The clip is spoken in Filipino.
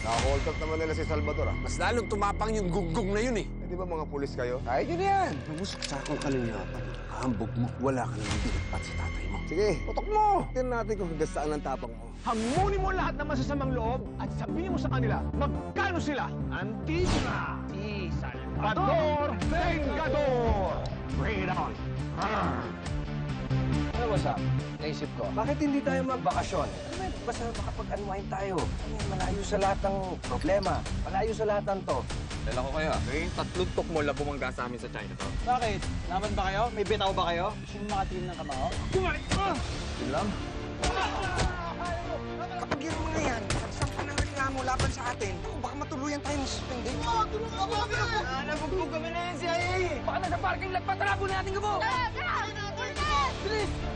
Naka-hold up naman nila si Salvador, ah. Mas lalong tumapang yung gunggong na yun eh. Eh, di ba mga pulis kayo? Kaya nyo na yan. Namusak sa akong kaliniatan. Hambog mo, wala ka nang binigpat sa tatay mo. Sige, putok mo! Tingnan natin kung hanggang saan ang tapang mo. Hamunin mo lahat ng masasamang loob at sabihin mo sa kanila magkano sila. Andito na si Salvador Vengador! Bring it on! Ano ba, Sam? Naisip ko, bakit hindi tayo magbakasyon? Basta makapag-unwind tayo. Malayo sa lahat ng problema. Malayo sa lahat ng to. Dala ko kayo. Eh, tatlong tukmol na bumangga sa amin sa Chinatown. Bakit? Naman ba kayo? May bitaw ba kayo? Gusto nyo makatingin ng kamao? Yun lang. Kapag giro mo na yan, saksak ka ng reklamo laban sa atin. Baka matuluyan tayo suspended. Nabugbog kami na yan, CIA! Baka nasa parking lot pa, tarabo natin ka po! Bilis!